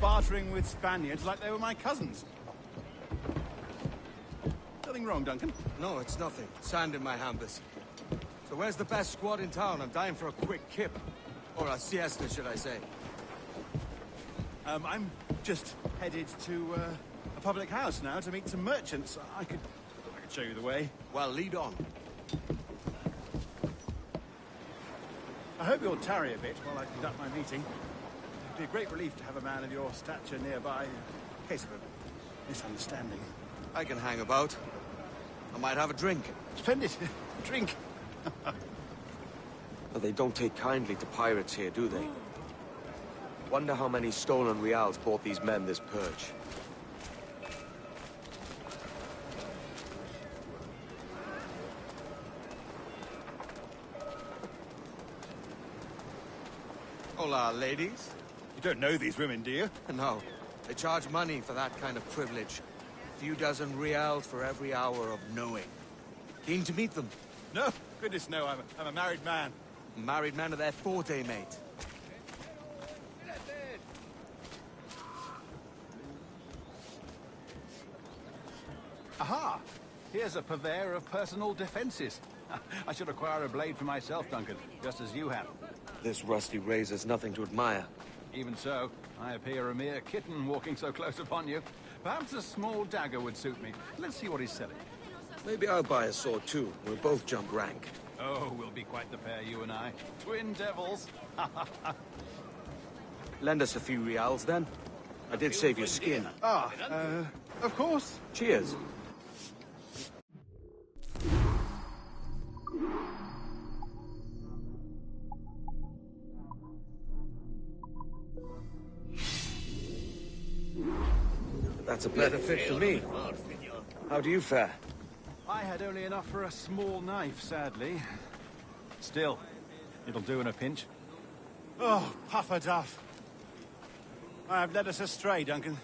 bartering with Spaniards like they were my cousins. Nothing wrong, Duncan? No, it's nothing. Sand in my hampers. So where's the best squad in town? I'm dying for a quick kip. Or a siesta, should I say. I'm just headed to a public house now to meet some merchants. I could show you the way. Well, lead on. I hope you'll tarry a bit while I conduct my meeting. It'd be a great relief to have a man of your stature nearby in case of a misunderstanding. I can hang about. I might have a drink. Splendid. Drink. But they don't take kindly to pirates here, do they? Wonder how many stolen reals bought these men this purge. Hola, ladies. You don't know these women, do you? No. They charge money for that kind of privilege. A few dozen reals for every hour of knowing. Keen to meet them? No. Goodness, no. I'm a married man. Married man of their forte, mate. Aha! Here's a purveyor of personal defenses. I should acquire a blade for myself, Duncan, just as you have. This rusty razor's nothing to admire. Even so, I appear a mere kitten walking so close upon you. Perhaps a small dagger would suit me. Let's see what he's selling. Maybe I'll buy a sword too. We'll both jump rank. Oh, we'll be quite the pair, you and I. Twin devils. Lend us a few reals, then. I did save your skin. Of course. Cheers. That's a better fit for me. How do you fare? I had only enough for a small knife, sadly. Still, it'll do in a pinch. Oh, puffer duff. I have led us astray, Duncan.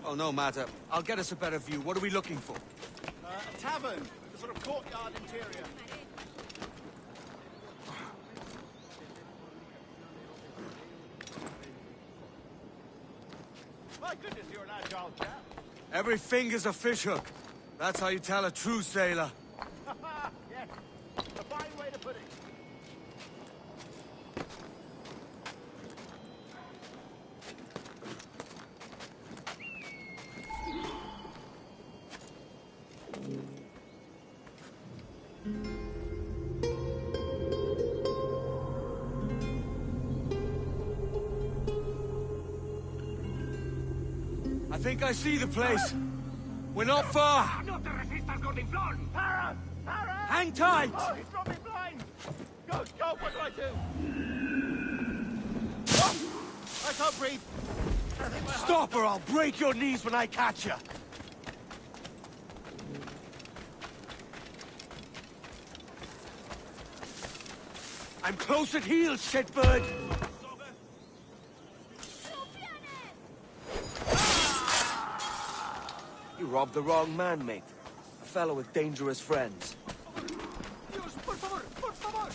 Oh, no matter. I'll get us a better view. What are we looking for? A tavern. A sort of courtyard interior. My goodness, you're an agile chap. Every finger's a fishhook. That's how you tell a true sailor. Yes, a fine way to put it. I think I see the place. We're not far. ¡No te resistas, gordinflón! Para! Para! Hang tight! Oh, he's got me blind! Go, what do I do? Oh, I can't breathe. Stop or I'll break your knees when I catch you. I'm close at heel, shitbird! You robbed the wrong man, mate. A fellow with dangerous friends. Dios, por favor, por favor!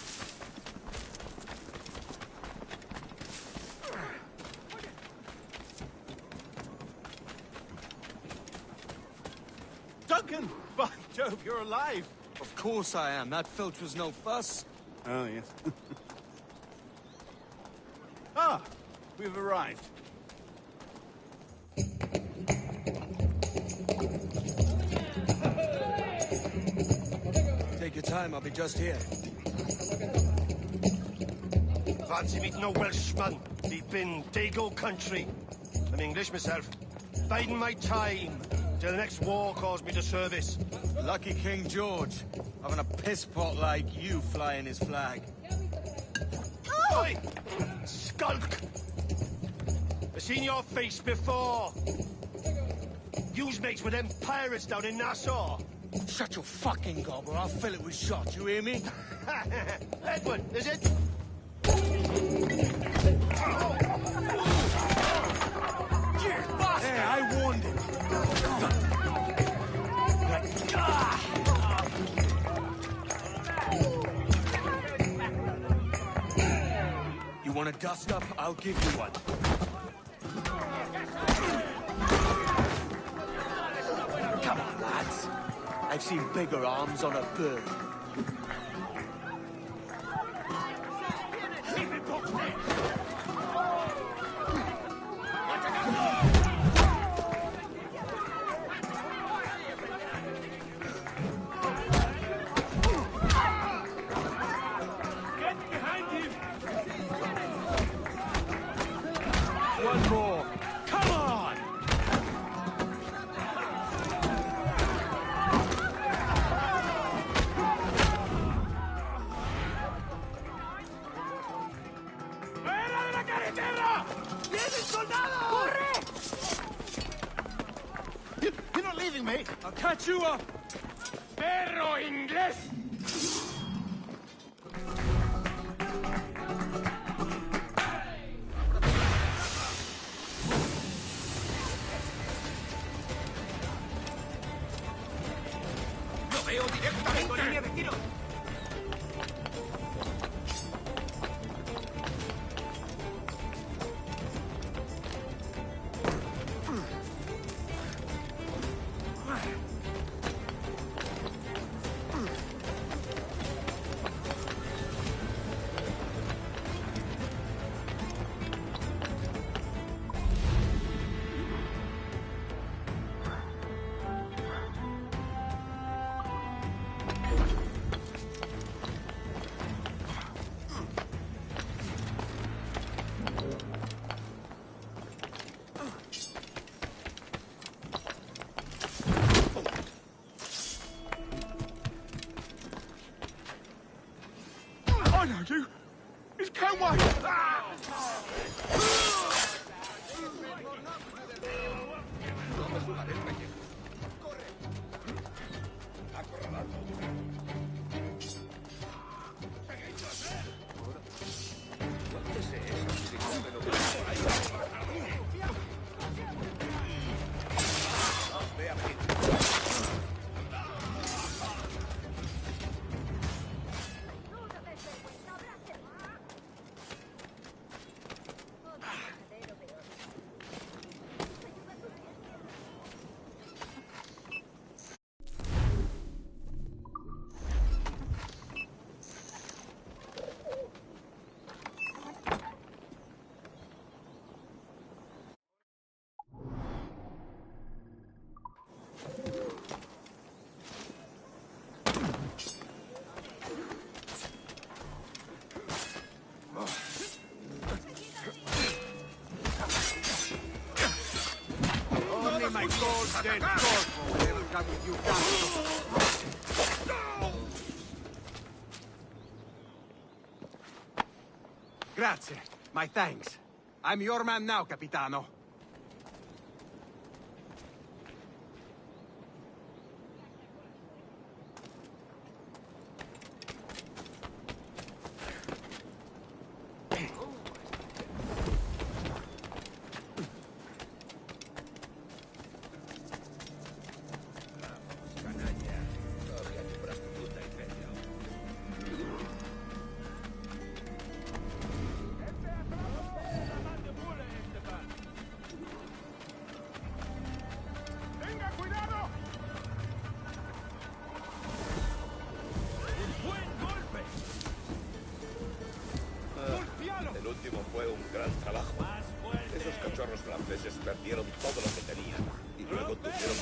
Duncan! By Jove, you're alive! Of course I am. That filch was no fuss. Oh, yes. Ah! We've arrived. Take your time, I'll be just here. Fancy meeting no Welshman deep in Dago country. I'm English myself. Biding my time till the next war calls me to service. Lucky King George, having a piss pot like you flying his flag. Oi! Skulk! I've seen your face before. You's mates with them pirates down in Nassau. Shut your fucking gob or I'll fill it with shot, you hear me? Edward, is it? Hey, I warned him. You want a dust-up? I'll give you one. I've seen bigger arms on a bird. One more. Come on! ¡Fuera de la carretera! ¡Vienen soldados! ¡Corre! You're not leaving me. I'll catch you up! ¡Perro inglés! ¡Veo directamente! ¡Línea de tiro! I know you! It's Kenway! Only my cold dead corporal will ever come with you guys. Grazie. My thanks. I'm your man now, Capitano. El último fue un gran trabajo. Esos cachorros franceses perdieron todo lo que tenían y luego tuvieron...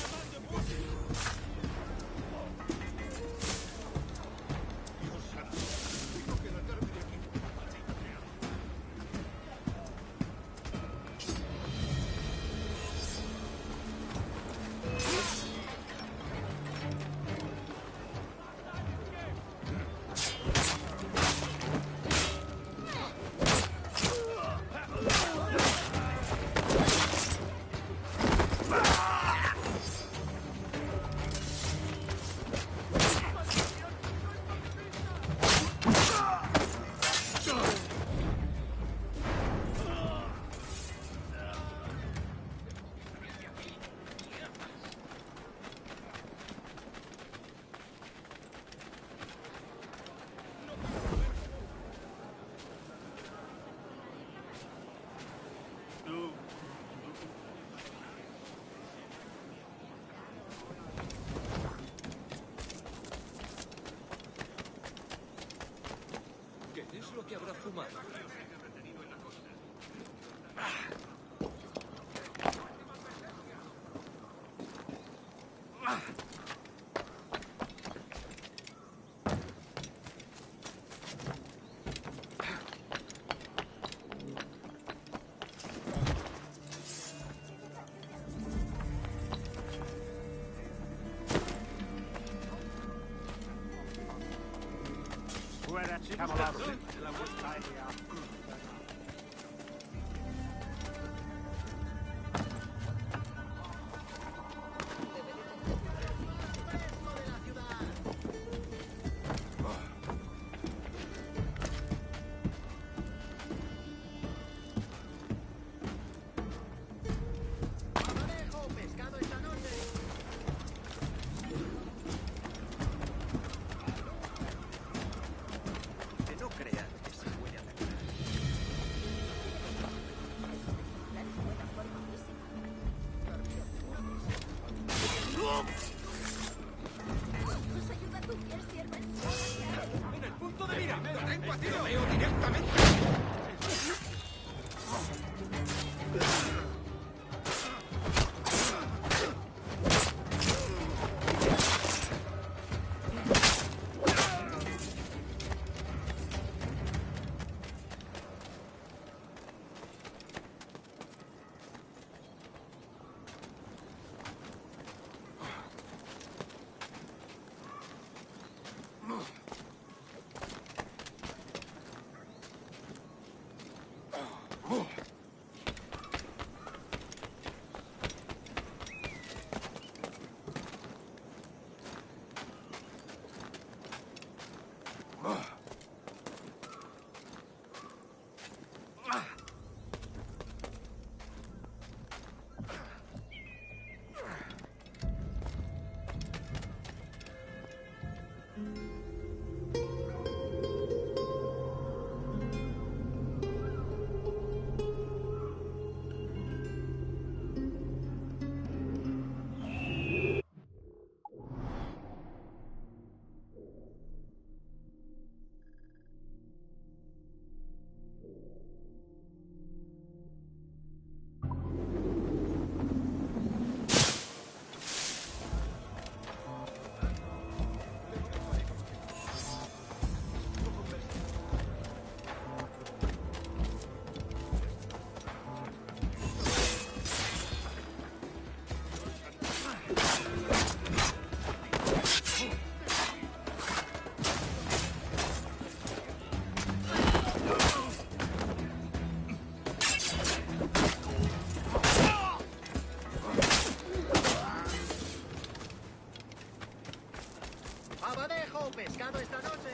pescado esta noche.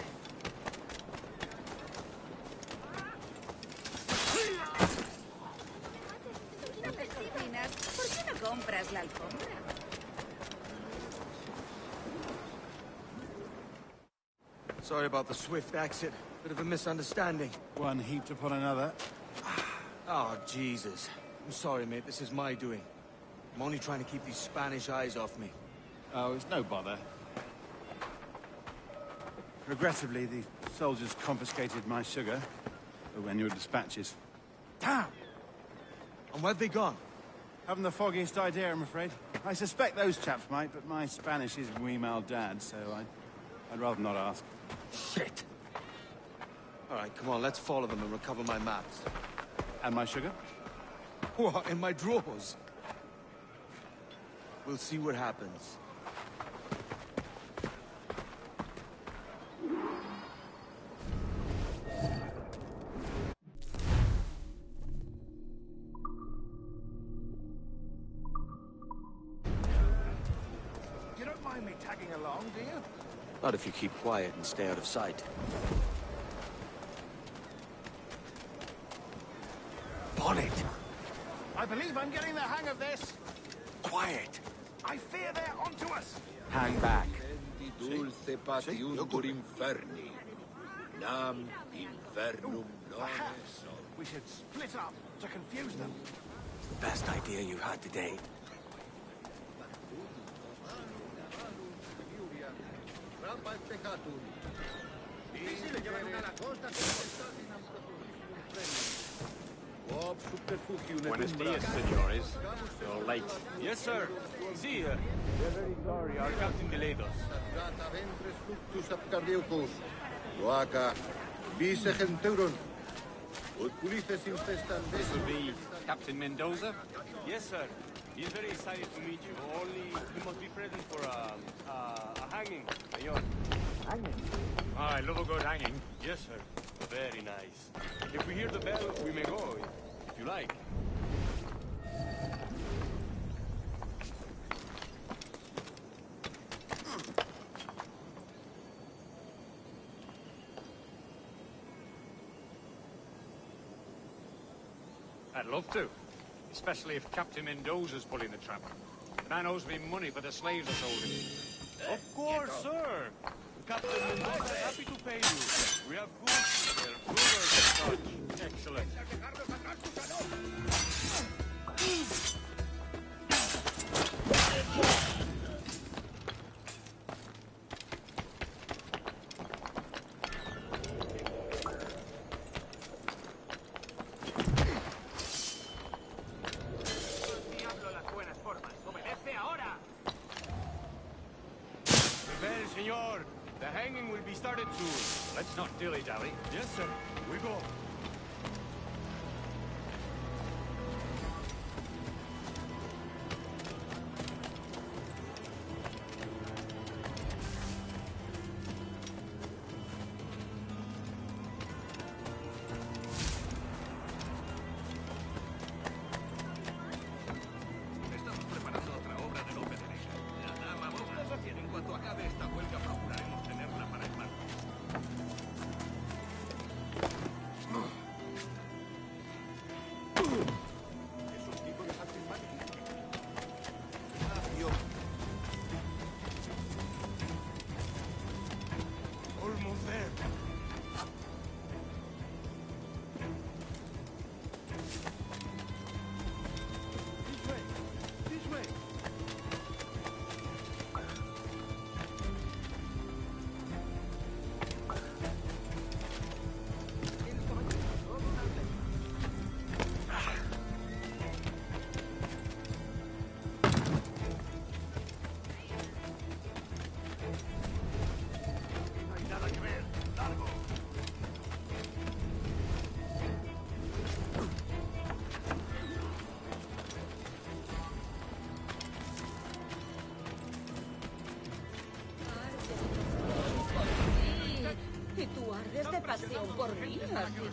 ¿No te cocinas? ¿Por qué no compras la alfombra? Sorry about the swift exit. Bit of a misunderstanding. One heaped upon another. Oh, Jesus. I'm sorry, mate. This is my doing. I'm only trying to keep these Spanish eyes off me. Oh, it's no bother. Regrettably, the soldiers confiscated my sugar when your dispatches. Damn! And where've they gone? Haven't the foggiest idea, I'm afraid. I suspect those chaps might, but my Spanish is muy mal dad, so I'd rather not ask. Shit! All right, come on, let's follow them and recover my maps. And my sugar? What, in my drawers? We'll see what happens. You don't mind me tagging along, do you? Not if you keep quiet and stay out of sight. Bonnet! I believe I'm getting the hang of this. Quiet! I fear they're onto us. Hang back. Dulce patiuntur inferni. Nam infernum Perhaps we should split up to confuse them. It's the best idea you've had today. Buenos dias, senores. You're late. Yes, sir. See, we're very sorry. Our captain delayed us. Loaca, vice centauron. Ut pulices infestan This will be Captain Mendoza? Yes, sir. He's very excited to meet you. Only he must be present for a hanging, senor. Hanging? I love a good hanging. Yes, sir. Very nice. If we hear the bell, we may go, if you like. I'd love to. Especially if Captain Mendoza's pulling the trap. The man owes me money for the slaves I sold him. Of course, sir. Captain Mendoza is happy to pay you. We have goods here, sugar and such. Excellent. Senor, the hanging will be started soon. Let's not dilly-dally. Yes, sir. We go. Estamos preparando otra obra de Lope de Vega. La dama Boba. En cuanto acabe esta huelga, procuraremos tenerla para el martes. Es un tipo de saltimbanqui. Adiós. Almost there. This way. This way. No hay nada que ver. Largo. Y tú ardes de pasión por mí, así que...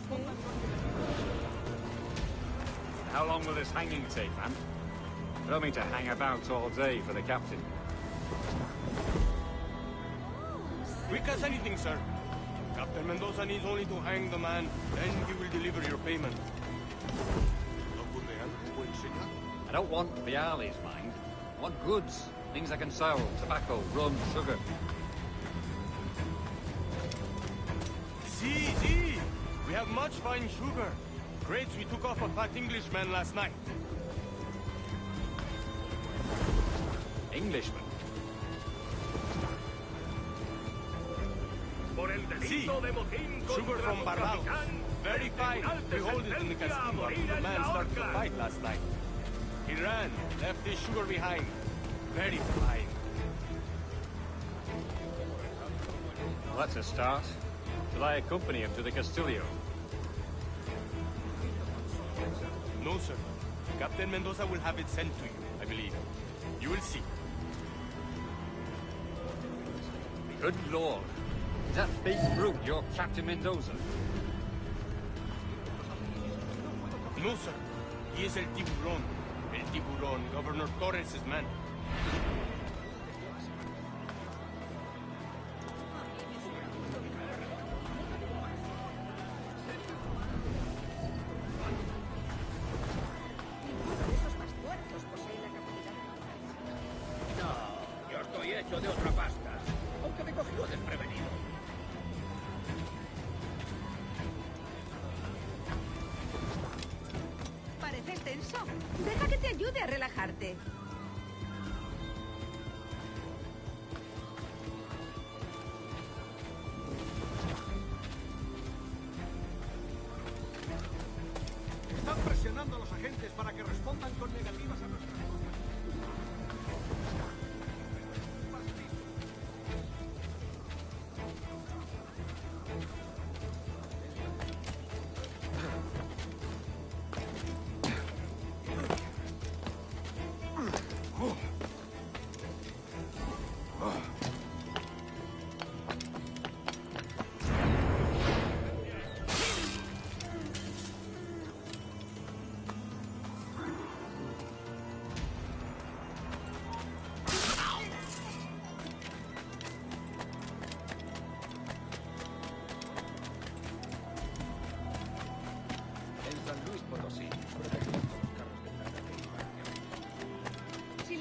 How long will this hanging take, man? I don't mean to hang about all day for the captain. Quick as anything, sir. Captain Mendoza needs only to hang the man, then he will deliver your payment. ¿No ocurre algo, buen señor? I don't want reales, mind. I want goods. Things I can sell. Tobacco, rum, sugar. See. We have much fine sugar. Crates we took off a fat Englishman last night. Englishman? Por el delito de motín Sugar contra from tu Barbados. capitán, Very el fine. tribunal We te hold it in the sentencia a castillo morir after the en man la started the horca. fight last night. He ran, left his sugar behind. Very fine. Well, that's a start. Shall I accompany him to the Castillo? No, sir. Captain Mendoza will have it sent to you, I believe. You will see. Good Lord. Is that big brute your Captain Mendoza? No, sir. He is El Tiburón. El Tiburón, Governor Torres' man. Ninguno de esos pastuerzos posee la capacidad. No, yo estoy hecho de otra pasta. Aunque me cogió desprevenido. Pareces tenso. Deja que te ayude a relajarte. Están presionando a los agentes para que respondan con negativas a nuestras cosas.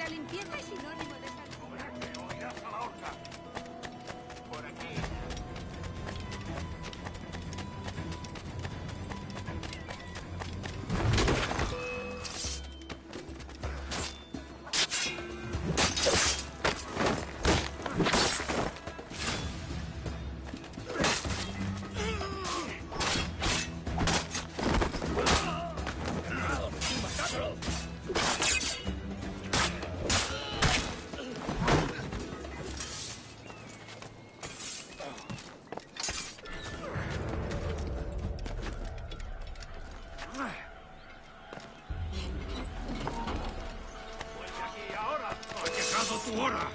La limpieza es sinónimo de salud. ¡Oirás a la horca! Por aquí. tu hora.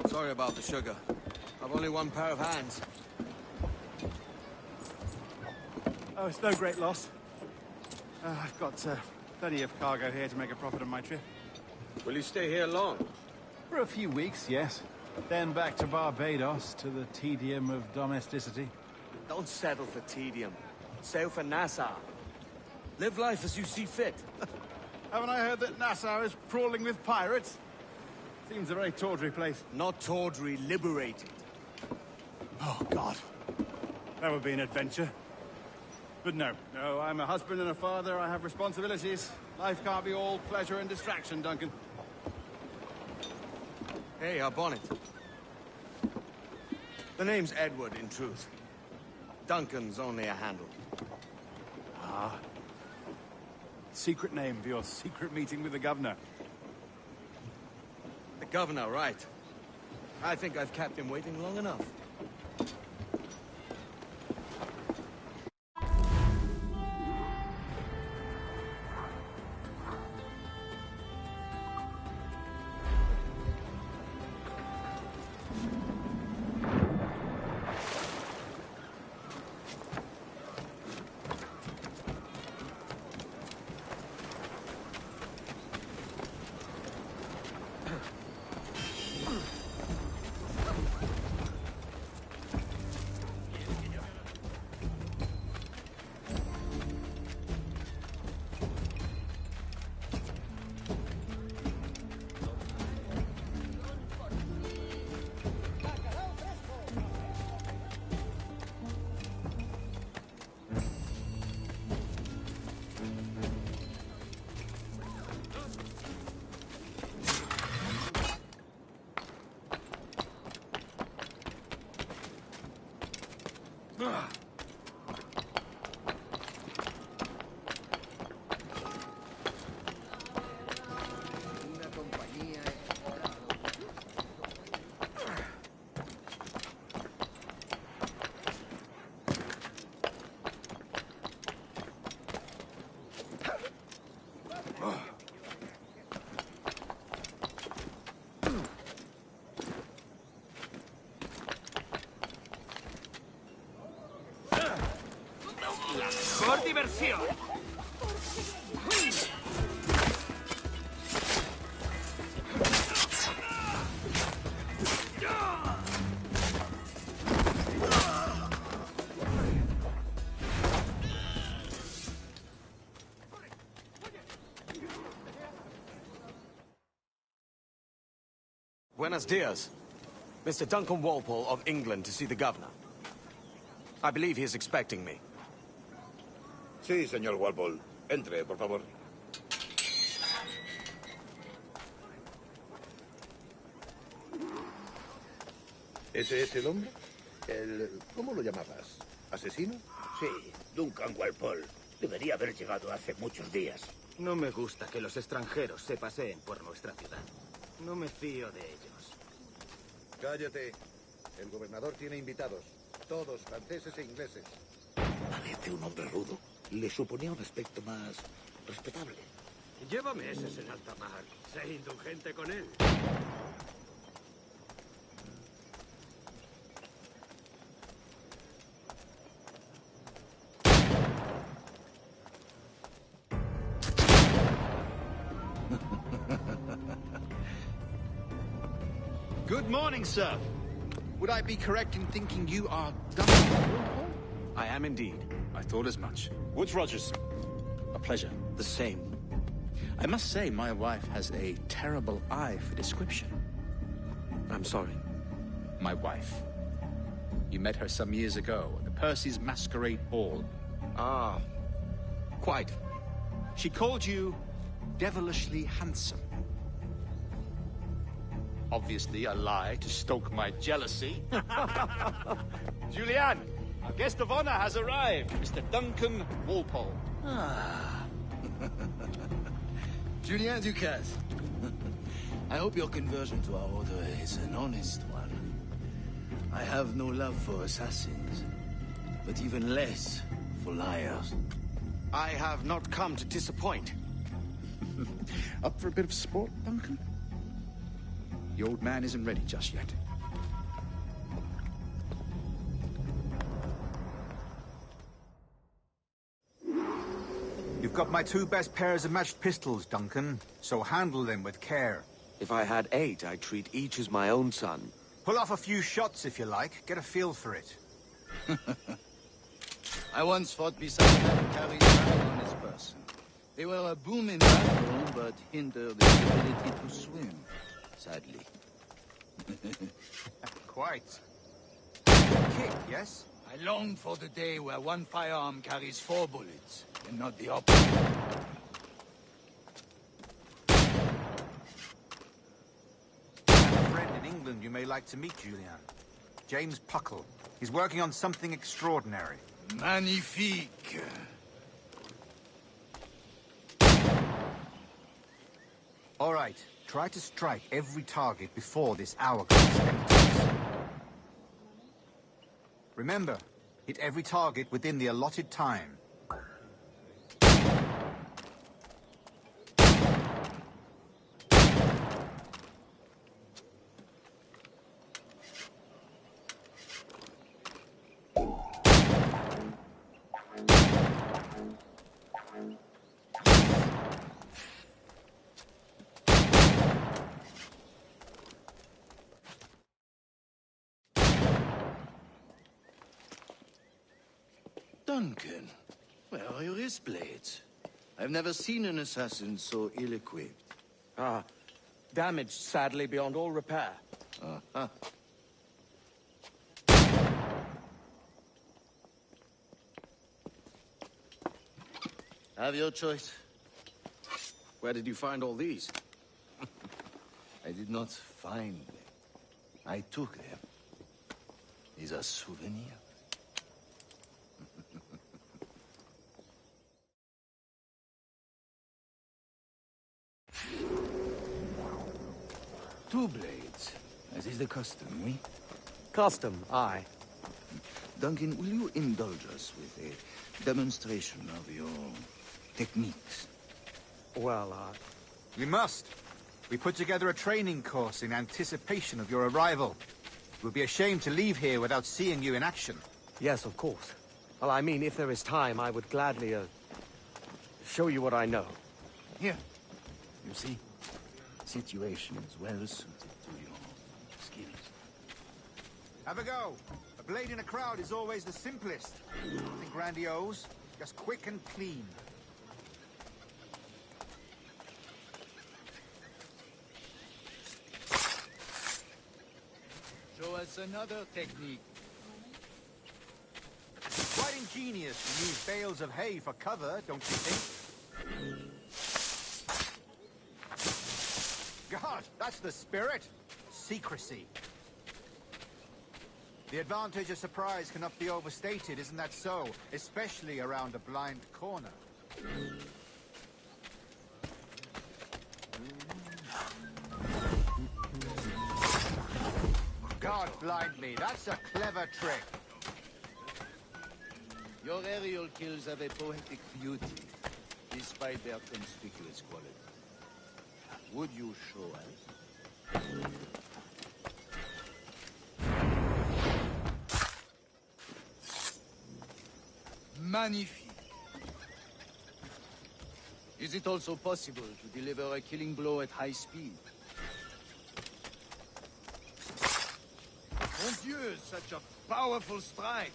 Sorry about the sugar. I've only one pair of hands. Oh, it's no great loss. I've got plenty of cargo here to make a profit on my trip. Will you stay here long? For a few weeks, yes. Then back to Barbados, to the tedium of domesticity. Don't settle for tedium. Sail for Nassau. Live life as you see fit. Haven't I heard that Nassau is crawling with pirates? Seems a very tawdry place. Not tawdry, liberated. Oh, God. That would be an adventure. But no, I'm a husband and a father. I have responsibilities. Life can't be all pleasure and distraction, Duncan. Hey, our bonnet. The name's Edward, in truth. Duncan's only a handle. Ah. Secret name for your secret meeting with the governor. The governor, right. I think I've kept him waiting long enough. Por diversión. Buenos dias. Mr. Duncan Walpole of England to see the governor. I believe he is expecting me. Sí, señor Walpole. Entre, por favor. ¿Ese es el hombre? ¿Cómo lo llamabas? ¿Asesino? Sí, Duncan Walpole. Debería haber llegado hace muchos días. No me gusta que los extranjeros se paseen por nuestra ciudad. No me fío de ellos. Cállate. El gobernador tiene invitados. Todos franceses e ingleses. Parece un hombre rudo. Le suponía un aspecto más respetable. Lleva meses en alta mar. Sé indulgente con él. Good morning, sir. Would I be correct in thinking you are Duncan? I am indeed. I thought as much. Woods Rogers. A pleasure. The same. I must say, my wife has a terrible eye for description. I'm sorry. My wife. You met her some years ago at the Percy's Masquerade Ball. Ah, quite. She called you devilishly handsome. Obviously a lie to stoke my jealousy. Julianne, our guest of honor has arrived, Mr. Duncan Walpole. Ah. Julien Ducasse. I hope your conversion to our order is an honest one. I have no love for assassins, but even less for liars. I have not come to disappoint. Up for a bit of sport, Duncan? The old man isn't ready just yet. You've got my 2 best pairs of matched pistols, Duncan, so handle them with care. If I had 8, I'd treat each as my own son. Pull off a few shots if you like. Get a feel for it. I once fought beside a man who carried iron on his person. They were a boom in battle, but hindered his ability to swim, sadly. Quite. Kick, yes? I long for the day where one firearm carries 4 bullets, and not the opposite. I have a friend in England you may like to meet, Julian. James Puckle. He's working on something extraordinary. Magnifique. All right. Try to strike every target before this hourglass empties. Remember, hit every target within the allotted time. Duncan, where are your wrist blades? I've never seen an assassin so ill-equipped. Ah, damaged sadly beyond all repair. Uh-huh. Have your choice. Where did you find all these? I did not find them. I took them. These are souvenirs. 2 blades, as is the custom, oui? Custom, aye. Duncan, will you indulge us with a demonstration of your techniques? Well, We must. We put together a training course in anticipation of your arrival. It would be a shame to leave here without seeing you in action. yes, of course. Well, I mean, if there is time, I would gladly, show you what I know. Here. You see? Situation is well suited to your skills. Have a go. A blade in a crowd is always the simplest. Nothing grandiose, just quick and clean. Show us another technique. Quite ingenious to use bales of hay for cover, don't you think? God, that's the spirit. Secrecy. The advantage of surprise cannot be overstated, isn't that so? Especially around a blind corner. God blind me, that's a clever trick. Your aerial kills have a poetic beauty, despite their conspicuous quality. Would you show us? Magnifique. Is it also possible to deliver a killing blow at high speed? Mon Dieu, such a powerful strike!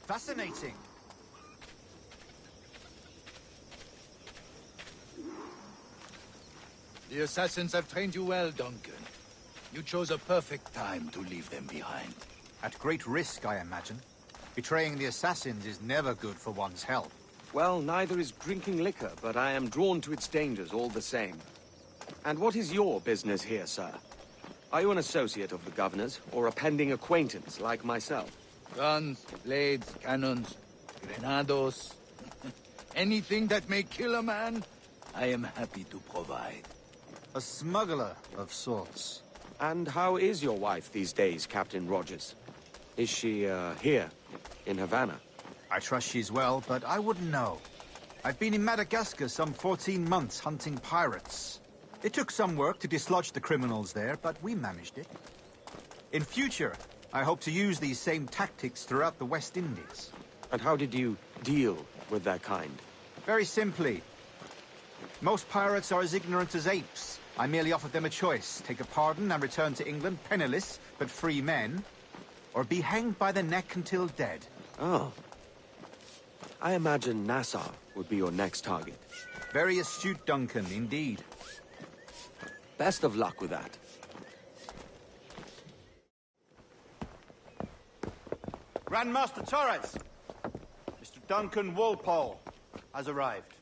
Fascinating. The assassins have trained you well, Duncan. You chose a perfect time to leave them behind. At great risk, I imagine. Betraying the assassins is never good for one's health. Well, neither is drinking liquor, but I am drawn to its dangers all the same. And what is your business here, sir? Are you an associate of the governor's, or a pending acquaintance like myself? Guns, blades, cannons, grenados. Anything that may kill a man, I am happy to provide. A smuggler of sorts. And how is your wife these days, Captain Rogers? Is she, here, in Havana? I trust she's well, but I wouldn't know. I've been in Madagascar some 14 months hunting pirates. It took some work to dislodge the criminals there, but we managed it. In future, I hope to use these same tactics throughout the West Indies. And how did you deal with that kind? Very simply. Most pirates are as ignorant as apes. I merely offered them a choice. Take a pardon and return to England penniless, but free men. Or be hanged by the neck until dead. Oh. I imagine Nassau would be your next target. Very astute, Duncan, indeed. Best of luck with that. Grand Master Torres! Mr. Duncan Walpole has arrived.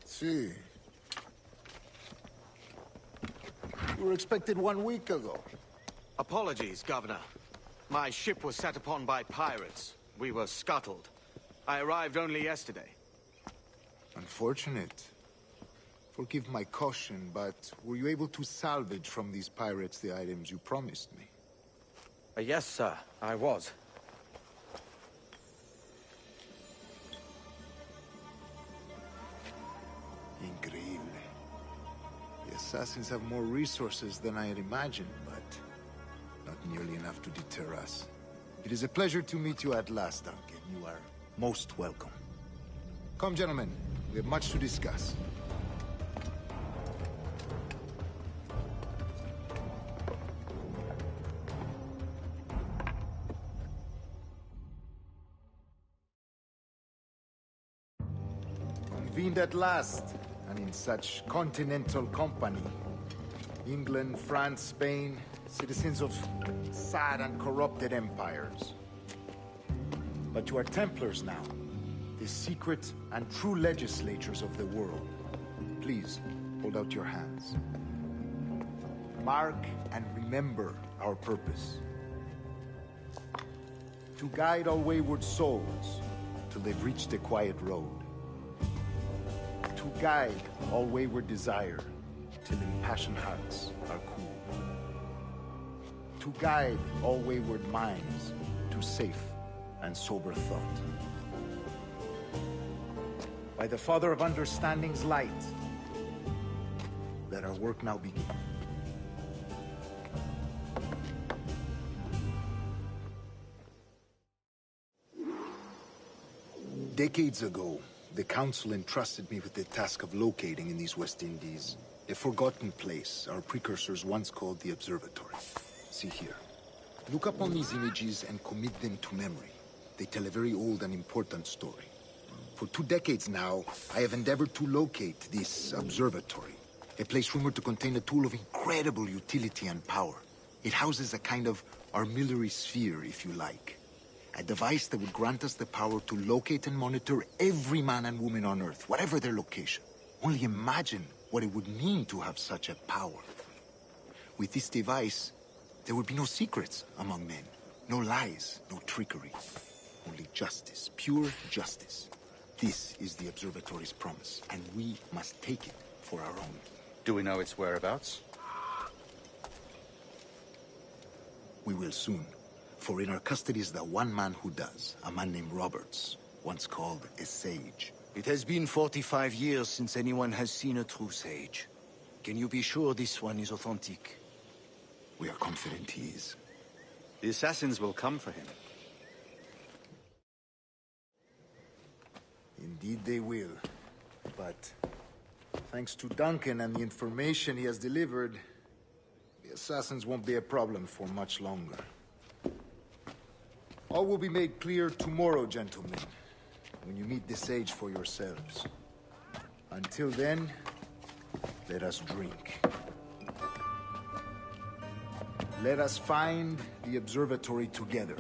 See. You were expected 1 week ago. Apologies, Governor. My ship was set upon by pirates. We were scuttled. I arrived only yesterday. Unfortunate. Forgive my caution, but were you able to salvage from these pirates the items you promised me? Yes, sir, I was. Increíble. The assassins have more resources than I had imagined, but not nearly enough to deter us. It is a pleasure to meet you at last, Duncan. You are most welcome. Come, gentlemen. We have much to discuss. Convened at last, and in such continental company. England, France, Spain, citizens of sad and corrupted empires. But you are Templars now, the secret and true legislators of the world. Please, hold out your hands. Mark and remember our purpose. To guide all wayward souls till they've reached the quiet road. To guide all wayward desire, till impassioned hearts are cool. To guide all wayward minds to safe and sober thought. By the Father of Understanding's light, let our work now begin. Decades ago, the Council entrusted me with the task of locating in these West Indies a forgotten place our precursors once called the Observatory. See here. Look upon these images and commit them to memory. They tell a very old and important story. For 2 decades now, I have endeavored to locate this observatory, a place rumored to contain a tool of incredible utility and power. It houses a kind of armillary sphere, if you like. A device that would grant us the power to locate and monitor every man and woman on Earth, whatever their location. Only imagine what it would mean to have such a power. With this device, there would be no secrets among men, no lies, no trickery. Only justice, pure justice. This is the Observatory's promise, and we must take it for our own. Do we know its whereabouts? We will soon. For in our custody is the one man who does, a man named Roberts, once called a sage. It has been 45 years since anyone has seen a true sage. Can you be sure this one is authentic? We are confident he is. The assassins will come for him. Indeed they will. But thanks to Duncan and the information he has delivered, the assassins won't be a problem for much longer. All will be made clear tomorrow, gentlemen, when you meet the sage for yourselves. Until then, let us drink. Let us find the observatory together.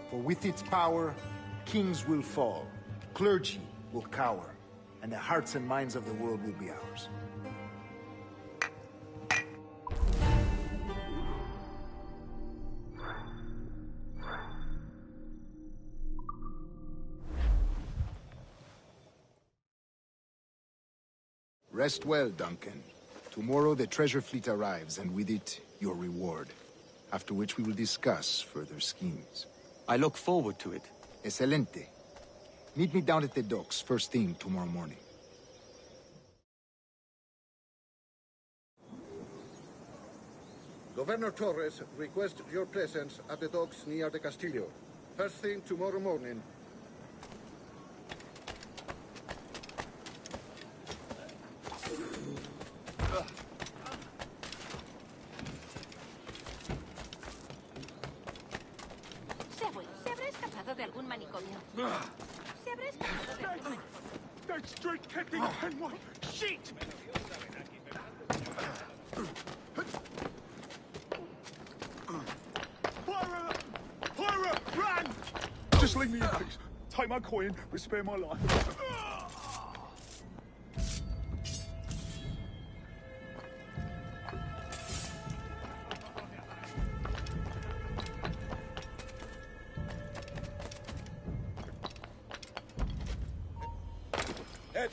For with its power, kings will fall, clergy will cower, and the hearts and minds of the world will be ours. Rest well, Duncan. Tomorrow the treasure fleet arrives, and with it, your reward. After which we will discuss further schemes. I look forward to it. Excelente. Meet me down at the docks first thing tomorrow morning. Governor Torres requests your presence at the docks near the Castillo. First thing tomorrow morning. Se habrá escapado de algún manicomio. Se habrá escapado de algún manicomio. That straight kicking Kenwood! Shit! Pirate! Run! Just leave me in peace. Take my coin, but spare my life.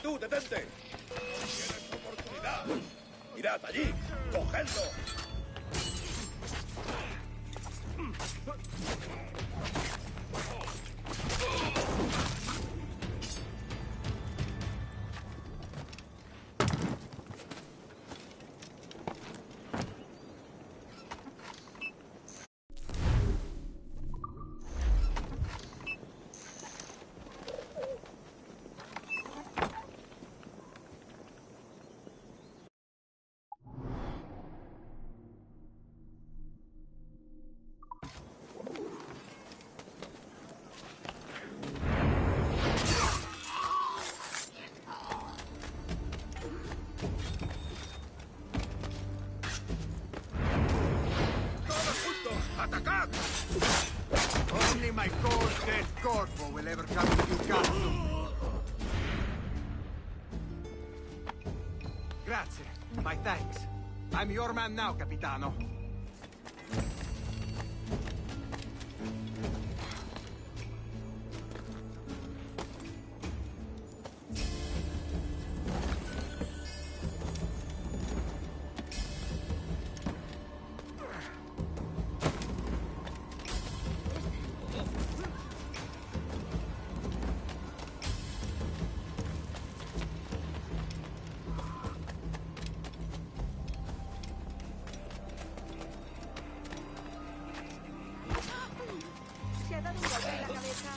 ¡Tú, detente! ¡Tienes oportunidad! ¡Mirad allí! ¡Cogedlo! Only my cold, dead Corvo will ever come to you, Cazzo. Grazie. My thanks. I'm your man now, Capitano. derecha.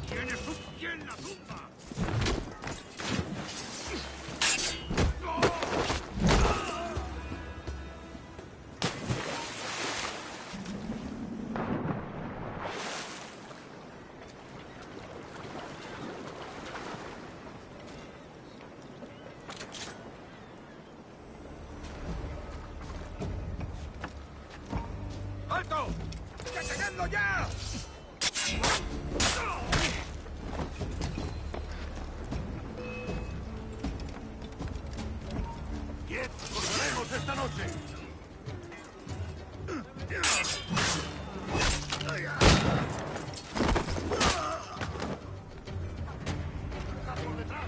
¡Tienes un pie en la tumba! ¡Alto! ¡Detenedlo ya! ¡Bien! ¡Correremos esta noche! ¡Por detrás!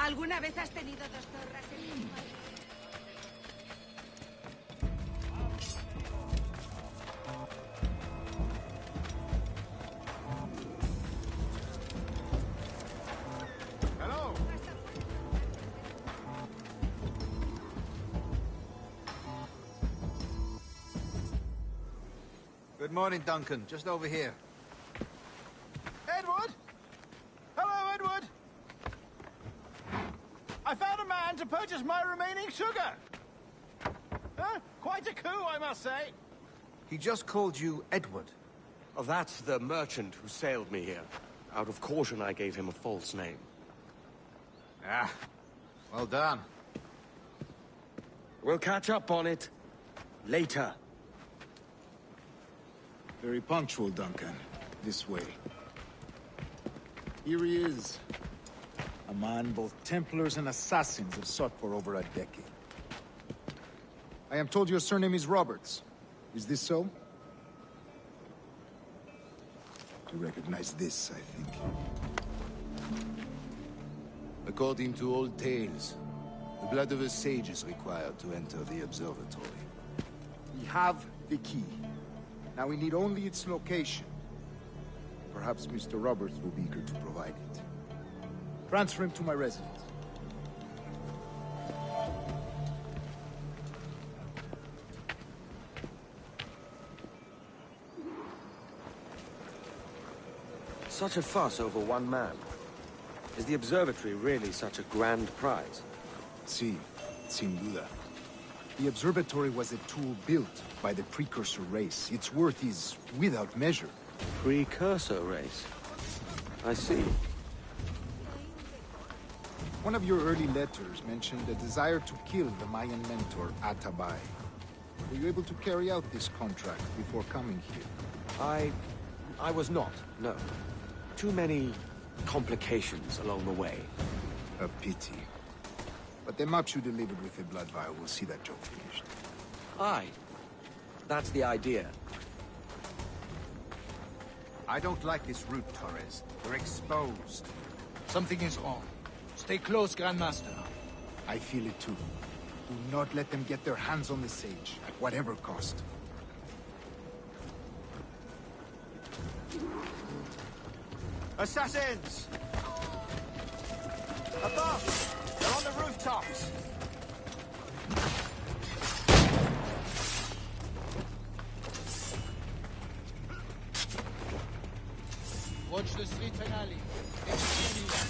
¿Alguna vez has tenido dos zorras en el mar? Hello. Good morning, Duncan. Just over here. Edward? Hello, Edward. I found a man to purchase my remaining sugar. Huh? Quite a coup, I must say. He just called you Edward. Oh, that's the merchant who sailed me here. Out of caution, I gave him a false name. Ah, well done. We'll catch up on it later. Very punctual, Duncan. This way. Here he is. A man both Templars and Assassins have sought for over a decade. I am told your surname is Roberts. Is this so? You recognize this, I think. According to old tales, the blood of a sage is required to enter the observatory. We have the key. Now we need only its location. Perhaps Mr. Roberts will be eager to provide it. Transfer him to my residence. Such a fuss over one man. Is the observatory really such a grand prize? Sí, sin duda. The observatory was a tool built by the precursor race. Its worth is without measure. Precursor race? I see. One of your early letters mentioned a desire to kill the Mayan mentor, Atabay. Were you able to carry out this contract before coming here? I was not, no. Too many complications along the way. A pity. But the maps you delivered with the blood vial will see that job finished. Aye. That's the idea. I don't like this route, Torres. We're exposed. Something is wrong. Stay close, Grandmaster. I feel it too. Do not let them get their hands on the sage, at whatever cost. Assassins! Above! They're on the rooftops! Watch the street and alley. It's anywhere.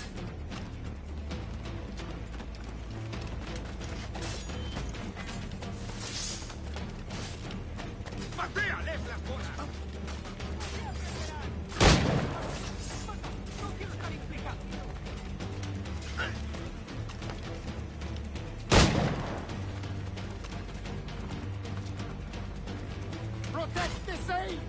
Protect the sage!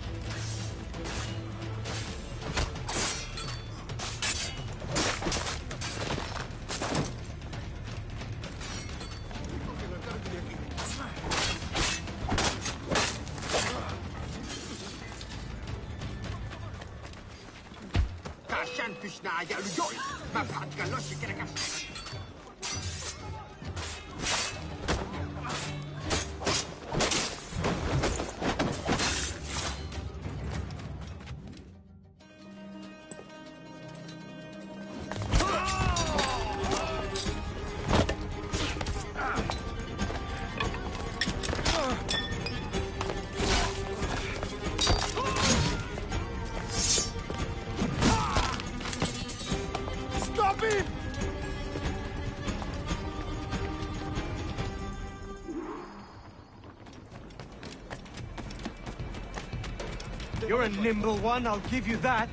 You're a nimble one, I'll give you that.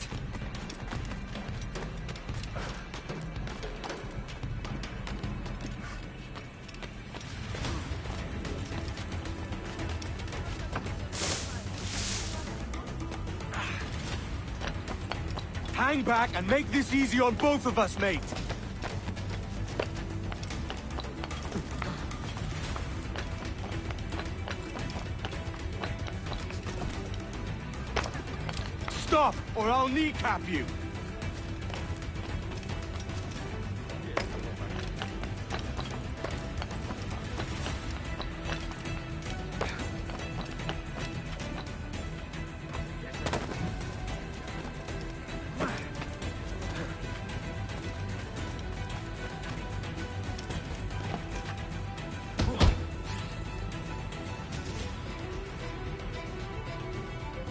Hang back and make this easy on both of us, mate. Stop, or I'll kneecap you!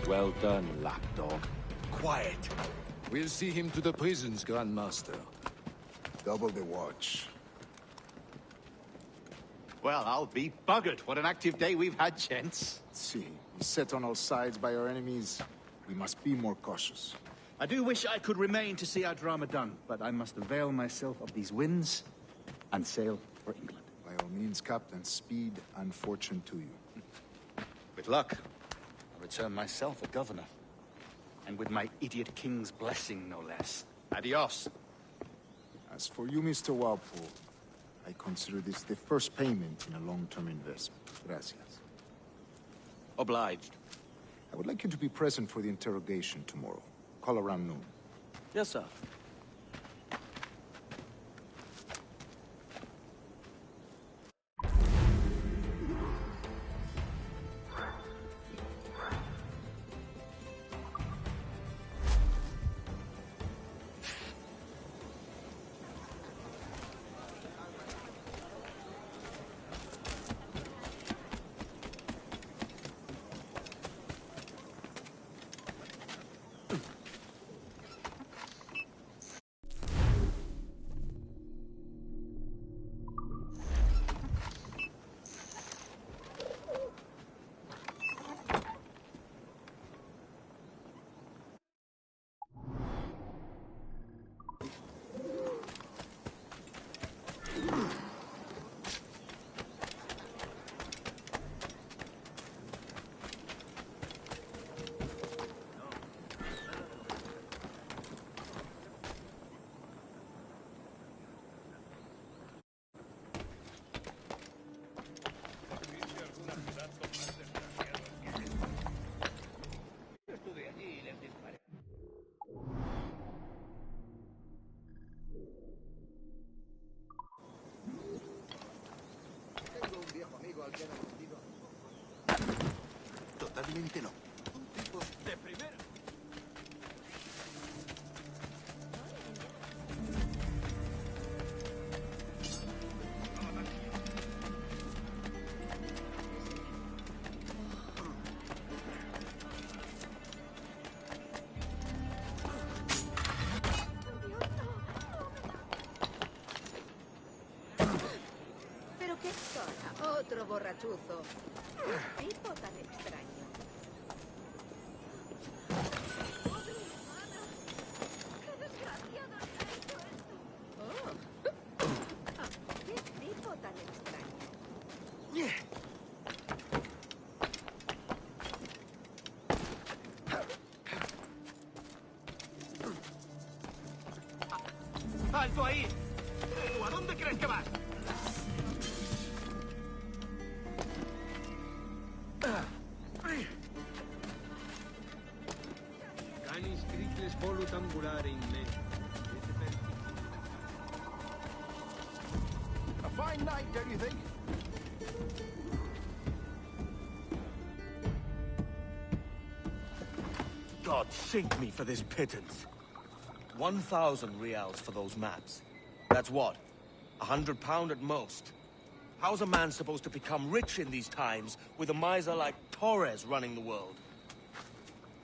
Well done, lapdog. Quiet. We'll see him to the prisons, Grandmaster. Double the watch. Well, I'll be buggered. What an active day we've had, gents. See, beset on all sides by our enemies, we must be more cautious. I do wish I could remain to see our drama done, but I must avail myself of these winds and sail for England. By all means, Captain, speed and fortune to you. With luck, I'll return myself a governor. And with my idiot king's blessing, no less. Adios. As for you, Mr. Walpole, I consider this the first payment in a long-term investment. Gracias. Obliged. I would like you to be present for the interrogation tomorrow. Call around noon. Yes, sir. Probablemente no. Tipos de primera. ¿Pero qué zona? Otro borrachuzo. ¿Qué tipo tan extraño? ¡Qué desgraciado le ha hecho esto! Oh. Ah, ¿qué tipo tan extraño? ¡Alto ahí! ¿Tú a dónde crees que vas? Canis cricles volut ambulare in me. A fine night, don't you think? God sink me for this pittance. 1,000 reals for those maps. That's what? £100 at most. How's a man supposed to become rich in these times with a miser like Torres running the world?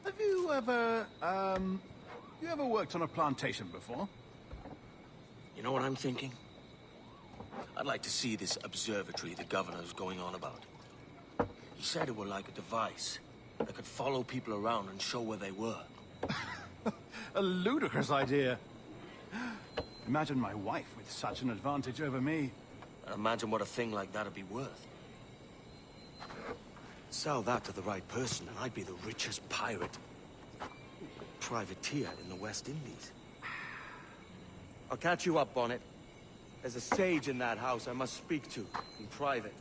Have you ever, you ever worked on a plantation before? You know what I'm thinking? I'd like to see this observatory the governor's going on about. He said it were like a device that could follow people around and show where they were. A ludicrous idea. Imagine my wife with such an advantage over me. And imagine what a thing like that'd be worth. Sell that to the right person and I'd be the richest pirate. Privateer in the West Indies. I'll catch you up, Bonnet. There's a sage in that house I must speak to, in private.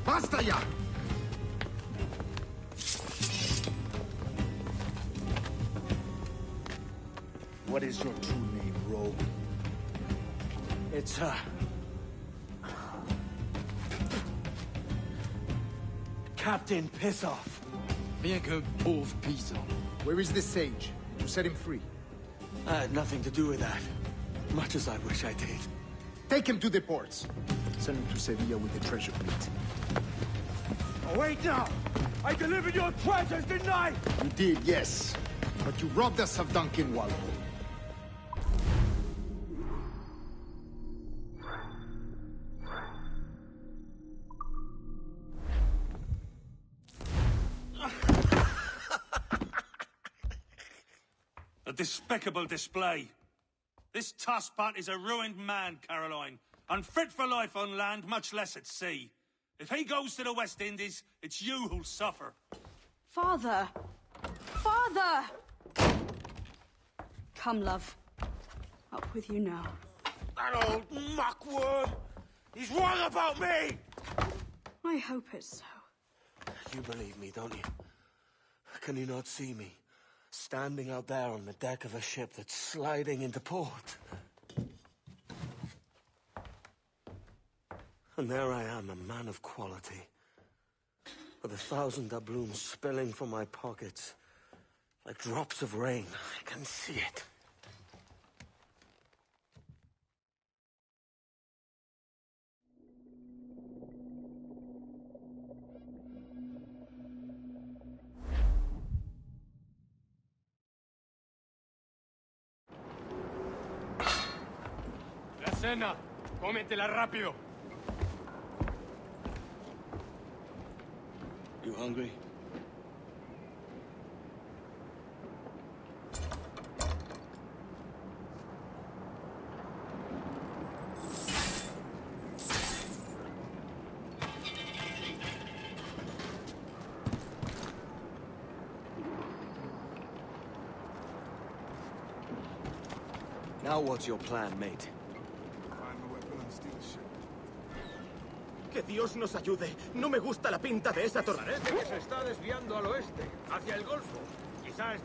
Basta ya! What is your true name, rogue? It's, Captain Pissoff. Bien que pauvre paysan. Where is the sage? You set him free. I had nothing to do with that. Much as I wish I did. Take him to the ports. Send him to Sevilla with the treasure fleet. Oh, wait now! I delivered your treasures, didn't I? You did, yes. But you robbed us of Duncan Walpole. A despicable display. This Tosspot is a ruined man, Caroline. Unfit for life on land, much less at sea. If he goes to the West Indies, it's you who'll suffer. Father! Father! Come, love. Up with you now. That old muckworm! He's wrong about me! I hope it's so. You believe me, don't you? Can you not see me? Standing out there on the deck of a ship that's sliding into port. And there I am, a man of quality. With 1,000 doubloons spilling from my pockets. Like drops of rain. I can see it. La cena. Cómetela rápido. You hungry? Now what's your plan, mate? Que Dios nos ayude. No me gusta la pinta de esa torre. Parece que se está desviando al oeste, hacia el Golfo. Quizás...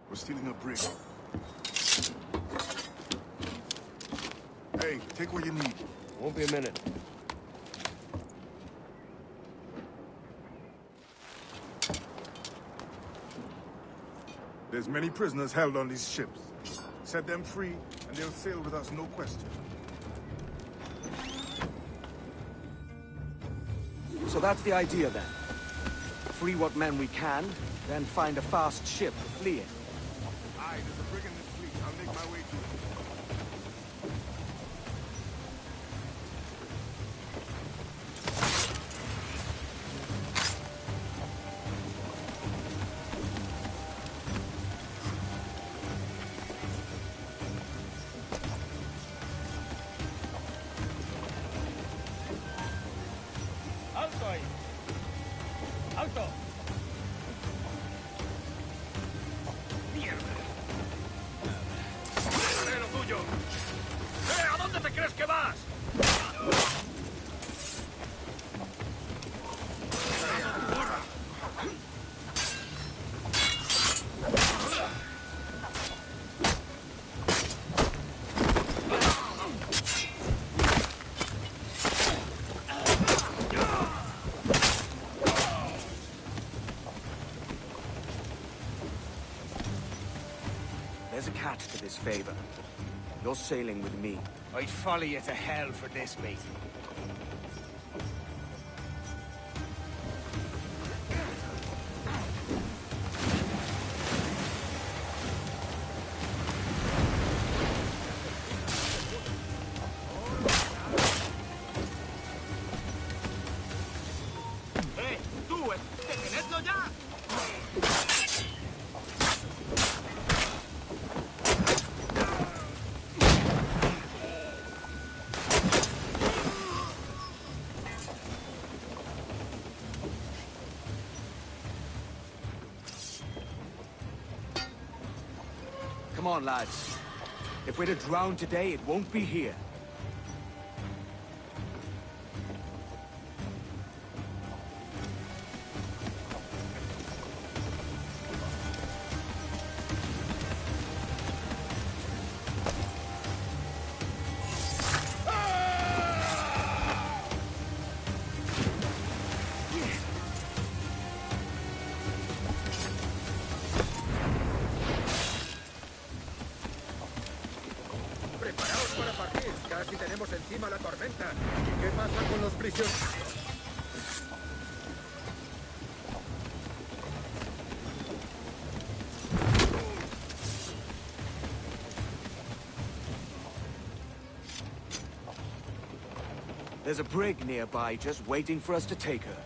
We're stealing a brig. Hey, take what you need. Won't be a minute. There's many prisoners held on these ships. Set them free, and they'll sail with us, no question. So that's the idea, then. Free what men we can, then find a fast ship to flee in. Aye, there's a brig in this fleet. I'll make my way to it. There's a catch to this favor. You're sailing with me. I'd follow you to hell for this, mate. Come on, lads. If we're to drown today, it won't be here. Preparaos para partir. Casi tenemos encima la tormenta. ¿Y qué pasa con los prisioneros? There's a brig nearby just waiting for us to take her.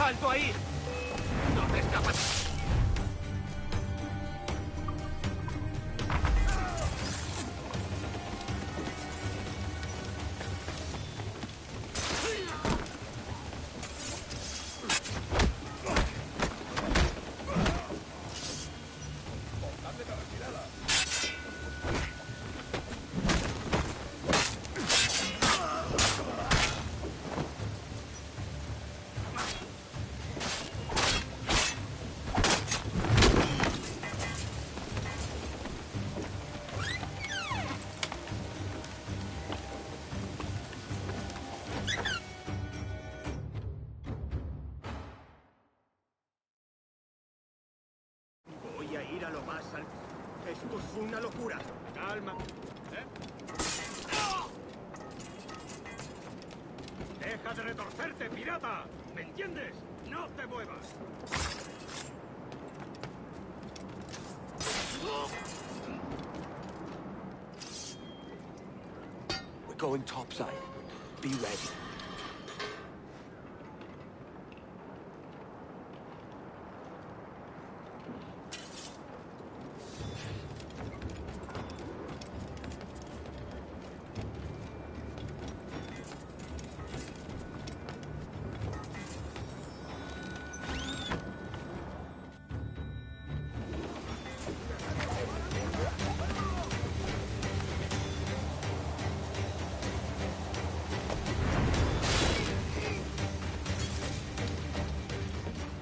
¡Alto ahí! ¡No te escapas! Voy a ir a lo más alto. Esto es una locura. Calma. ¡Deja de retorcerte, pirata! ¿Me entiendes? ¡No te muevas! We're going topside. Be ready.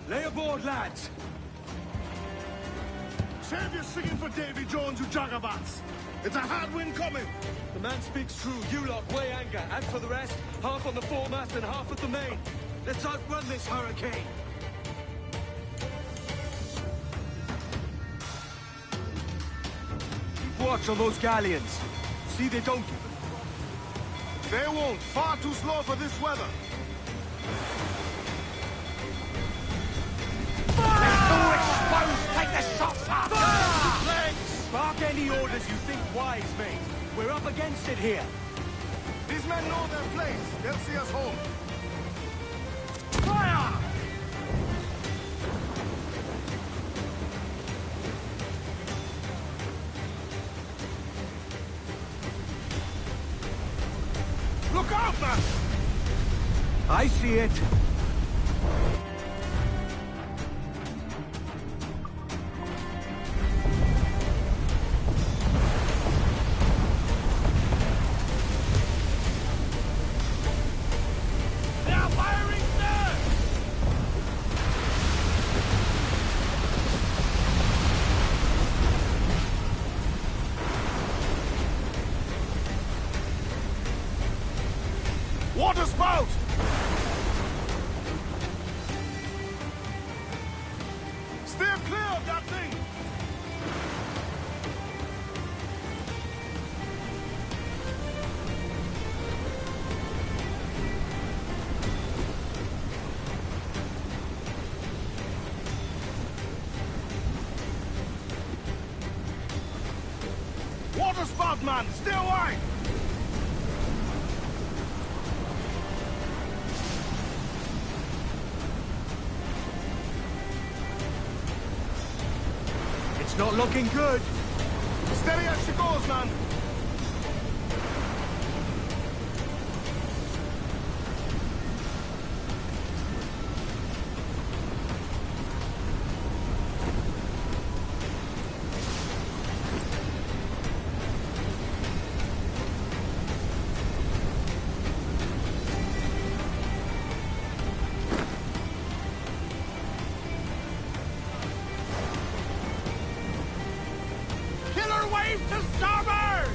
Lay aboard, lads! Save your singing for Davy Jones, you jagabats. It's a hard wind coming. The man speaks true. You lot weigh anchor. As for the rest, half on the foremast and half at the main. Let's outrun this hurricane. Keep watch on those galleons. See they don't give it. They won't. Far too slow for this weather. Let's go exposed! Take the shots up! wise, mate. We're up against it here. These men know their place. They'll see us home. Fire! Look out, man! I see it. Water spout! Steer clear of that thing! Water spout, man! Stay away! It's not looking good. Steady as she goes, man! Killer wave to starboard!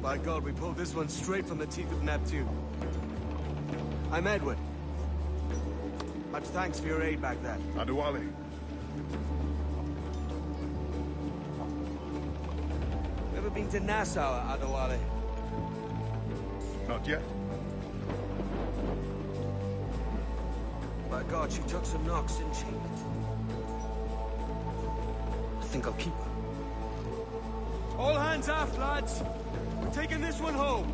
By God, we pulled this one straight from the teeth of Neptune. I'm Edward. Much thanks for your aid back then. Adewale. Ever been to Nassau, Adewale? Not yet. By God, she took some knocks, didn't she? I think I'll keep her. All hands aft, lads! We're taking this one home!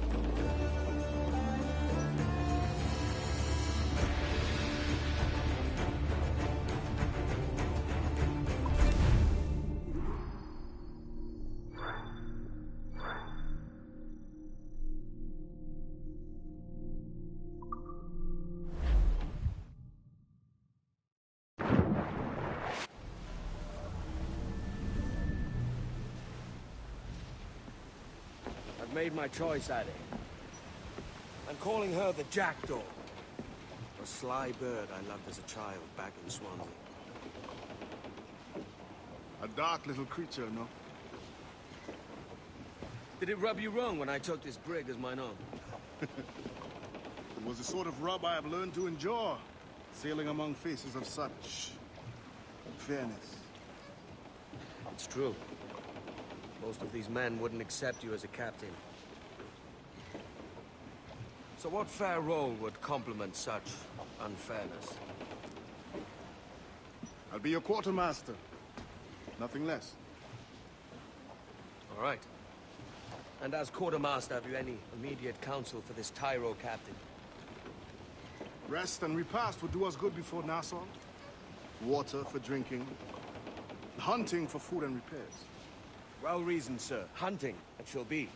I've made my choice, Addy. I'm calling her the Jackdaw. A sly bird I loved as a child back in Swansea. A dark little creature, no? Did it rub you wrong when I took this brig as mine own? It was the sort of rub I have learned to endure. Sailing among faces of such fairness. It's true. Most of these men wouldn't accept you as a captain. So what fair role would complement such unfairness? I'll be your quartermaster. Nothing less. All right. And as quartermaster, have you any immediate counsel for this Tyro captain? Rest and repast would do us good before Nassau. Water for drinking. Hunting for food and repairs. Well reasoned, sir. Hunting, it shall be.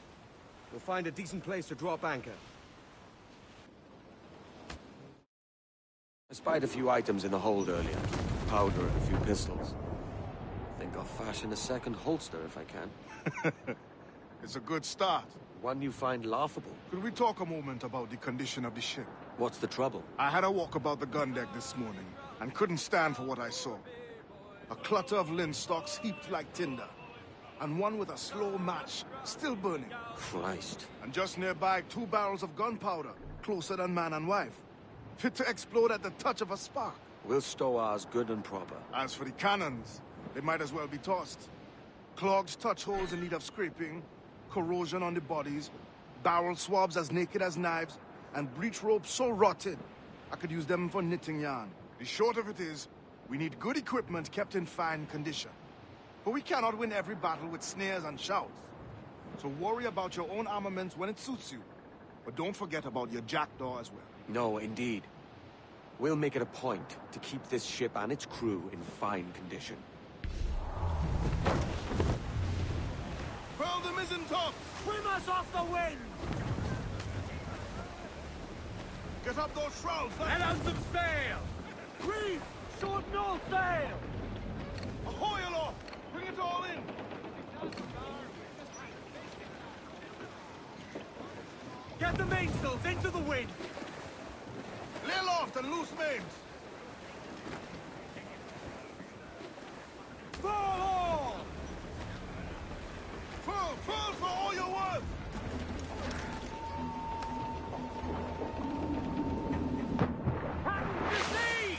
We'll find a decent place to drop anchor. I spied a few items in the hold earlier. Powder and a few pistols. I think I'll fashion a second holster if I can. It's a good start. One you find laughable. Could we talk a moment about the condition of the ship? What's the trouble? I had a walk about the gun deck this morning, and couldn't stand for what I saw. A clutter of linstocks heaped like tinder, and one with a slow match still burning. Christ. And just nearby, 2 barrels of gunpowder, closer than man and wife. Fit to explode at the touch of a spark. We'll stow ours good and proper. As for the cannons, they might as well be tossed. Clogged touch holes in need of scraping, corrosion on the bodies, barrel swabs as naked as knives, and breech ropes so rotted, I could use them for knitting yarn. The short of it is, we need good equipment kept in fine condition. But we cannot win every battle with snares and shouts. So worry about your own armaments when it suits you. But don't forget about your jackdaw as well. No, indeed. We'll make it a point to keep this ship and its crew in fine condition. Furl the mizzen top! Swim us off the wind! Get up those shrouds! And on some sail! Reef! Short no sail! Ahoy aloft! Bring it all in! Get the mainsails into the wind! Lay aloft and loose mains! Fall all! Furl for all your worth! To sea!